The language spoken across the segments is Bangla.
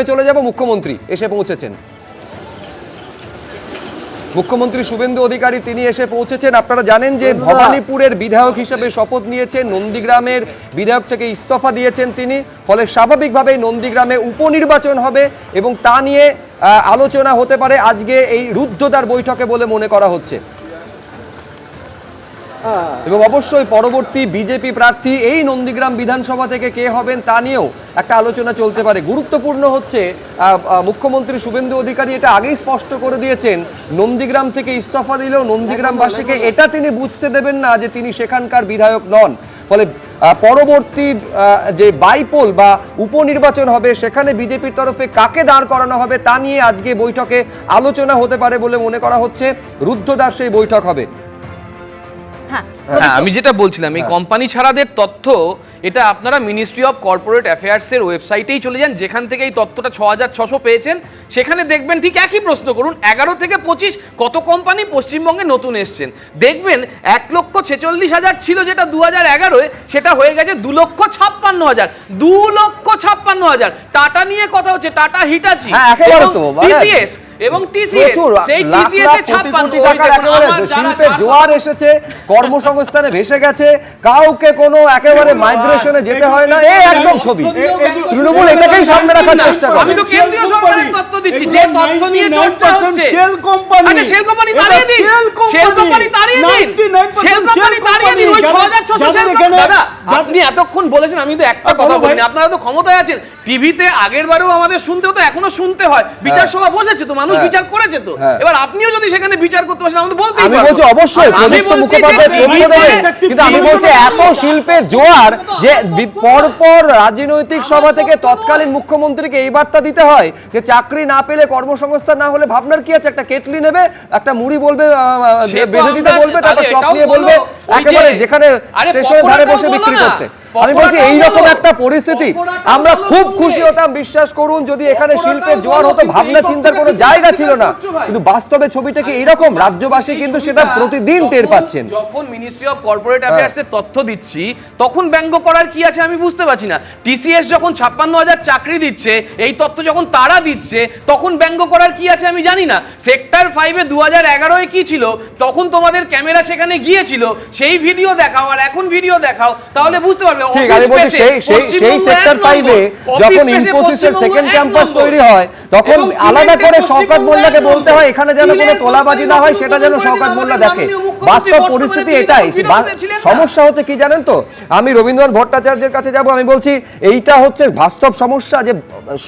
চলে যাব মুখ্যমন্ত্রী এসে পৌঁছেছেন। মুখ্যমন্ত্রী শুভেন্দু অধিকারী তিনি এসে পৌঁছেছেন। আপনারা জানেন যে ভবানীপুরের বিধায়ক হিসেবে শপথ নিয়েছেন, নন্দীগ্রামের বিধায়ক থেকে ইস্তফা দিয়েছেন তিনি। ফলে স্বাভাবিকভাবেই নন্দীগ্রামে উপনির্বাচন হবে এবং তা নিয়ে আলোচনা হতে পারে আজকে এই রুদ্ধদ্বার বৈঠকে বলে মনে করা হচ্ছে। এবং অবশ্যই পরবর্তী বিজেপি প্রার্থী এই নন্দীগ্রাম বিধানসভা থেকে কে হবেন তা নিয়েও একটা আলোচনা চলতে পারে। গুরুত্বপূর্ণ হচ্ছে মুখ্যমন্ত্রী শুভেন্দু অধিকারী এটা আগেই স্পষ্ট করে দিয়েছেন, নন্দীগ্রাম থেকে ইস্তফা দিলেও নন্দীগ্রামবাসীকে এটা তিনি বুঝতে দেবেন না যে তিনি সেখানকার বিধায়ক নন। ফলে পরবর্তী যে বাইপোল বা উপনির্বাচন হবে সেখানে বিজেপির তরফে কাকে দাঁড় করানো হবে তা নিয়ে আজকে বৈঠকে আলোচনা হতে পারে বলে মনে করা হচ্ছে। রুদ্ধদ্বার সেই বৈঠক হবে। হ্যাঁ, আমি যেটা বলছিলাম এই কোম্পানি ছাড়াদের তথ্য এটা আপনারা মিনিস্ট্রি অফ কর্পোরেট অ্যাফেয়ার্সের ওয়েবসাইটেই চলে যান, যেখান থেকে এই তথ্যটা 6600 পেয়েছেন সেখানে দেখবেন। ঠিক একই প্রশ্ন করুন 11 থেকে 25 কত কোম্পানি পশ্চিমবঙ্গে নতুন এসছেন, দেখবেন 1,46,000 ছিল যেটা 2011-এ, সেটা হয়ে গেছে 2,56,000। 2,56,000 টাটা নিয়ে কথা হচ্ছে, টাটা হিটাচি টিসিএস এবং টিসিএস, সেই টিসিএস এ 56 টাকার একেবারে শিল্পের জোয়ার এসেছে, কর্মসংস্থানে ভেসে গেছে, কাউকে কোনো একেবারে মাইগ্রেশনে যেতে হয় না। এই একদম ছবি তৃণমূল এটাকেই সামনে রাখার চেষ্টা করে। আমি তো কেন্দ্রীয় সরকারের তথ্য দিচ্ছি, যে তথ্য নিয়ে চর্চা হচ্ছে। শেল কোম্পানি, আরে শেল কোম্পানি তাড়িয়ে দিন, শেল কোম্পানি তাড়িয়ে দিন, শেল কোম্পানি তাড়িয়ে দিন। ওই 6600 শেল কোম্পানি। দাদা আপনি এতক্ষণ বলেছেন, আমি তো একটা কথা বলিনি। আপনারা তো ক্ষমতায় আছেন, টিভিতে আগের বারেও আমাদের শুনতে হতো, এখনো শুনতে হয়। বিচার সভা বসেছে তো, মানুষ বিচার করেছে তো, এবার আপনিও যদি সেখানে বিচার করতে পারেন আমাদের বলতেই পারেন। আমি বলছি অবশ্যই প্রদীপ্ত মুখোপাধ্যায় তথ্য দেবেন, কিন্তু আমি বলছি এত শিল্পের জোয়ার যে পরপর রাজনৈতিক সভা থেকে তৎকালীন মুখ্যমন্ত্রীকে এই বার্তা দিতে হয় যে চাকরি না পেলে, কর্মসংস্থান না হলে ভাবনার কি আছে, একটা কেটলি নেবে, একটা মুড়ি বলবে বেঁধে দিতে বলবে, তারপর চপ নিয়ে বলবে একেবারে যেখানে স্টেশনের ধারে বসে বিক্রি করতে। আমি বলছি এইরকম একটা পরিস্থিতি আমরা খুব খুশি হতাম, বিশ্বাস করুন, যদি এখানে শিল্পের জোয়ার হতো। ভাবনা চিন্তার কোনো জায়গা ছিল না, কিন্তু বাস্তবে ছবিটা কি এইরকম, রাজ্যবাসী কিন্তু সেটা প্রতিদিন টের পাচ্ছেন। যখন মিনিস্ট্রি অফ কর্পোরেট অ্যাফেয়ার্সের তথ্য দিচ্ছি তখন ব্যঙ্গ করার কি আছে আমি বুঝতে পারছি না। টিসিএস যখন 56,000 চাকরি দিচ্ছে, এই তথ্য যখন তারা দিচ্ছে তখন ব্যঙ্গ করার কি আছে আমি জানি না। সেক্টর 5-এ 2011-এ কি ছিল, তখন তোমাদের ক্যামেরা সেখানে গিয়েছিল, সেই ভিডিও দেখাও আর এখন ভিডিও দেখাও, তাহলে বুঝতে পারবে। ঠিক আমি বলছি সেই সেক্টর 5-এ যখন ইনফোসিসের সেকেন্ড ক্যাম্পাস তৈরি হয় তখন আলাদা করে শওকত মোল্লাকে বলতে হয় এখানে যেন কোনো তোলাবাজি না হয়, সেটা যেন শওকত মোল্লা দেখে। বাস্তব পরিস্থিতি এটাই। সমস্যা হচ্ছে কি জানেন তো, আমি রবীন্দ্রনাথ ভট্টাচার্যের কাছে যাব, আমি বলছি এইটা হচ্ছে বাস্তব সমস্যা, যে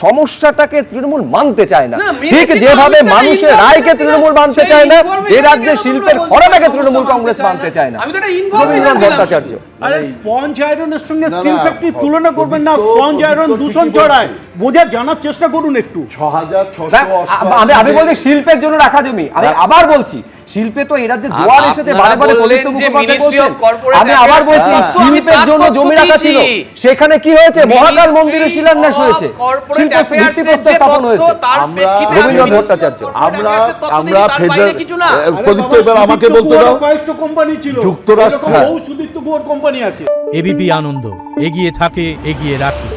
সমস্যাটাকে তৃণমূল মানতে চায় না। ঠিক যেভাবে মানুষের রায়কে তৃণমূল মানতে চায় না, এই রাজ্যে শিল্পের খরাটাকে তৃণমূল কংগ্রেস মানতে চায় না। রবীন্দ্রনাথ ভট্টাচার্য আরে স্পঞ্জ আয়রনের সঙ্গে স্টিল ফ্যাক্টরি তুলনা করবেন না। স্পঞ্জ আয়রন দূষণ ছড়ায়, বোঝার জানার চেষ্টা করুন একটু। 6688 আমি বলছি শিল্পের জন্য রাখা জমি। আমি আবার বলছি শিল্পে তো এই রাজ্যে জোয়ার এসেছে, বারে বারে প্রদীপ্ত মুখোপাধ্যায় বলছেন। আমি আবার বলছি শিল্পের জন্য জমি রাখা ছিল, সেখানে কি হয়েছে, মহাকাল মন্দিরে শিলান্যাস হয়েছে, শিল্প ভিত্তিপ্রস্তর স্থাপন হয়েছে। রবীন্দ্রনাথ ভট্টাচার্য আমরা ফেডারেল প্রদীপ্ত এবার আমাকে বলতে দাও, কয়েকশো কোম্পানি ছিল, যুক্তরাষ্ট্র বহু সুদীপ্ত বোর কোম্পানি আছে। এবিপি আনন্দ, এগিয়ে থাকে, এগিয়ে রাখে।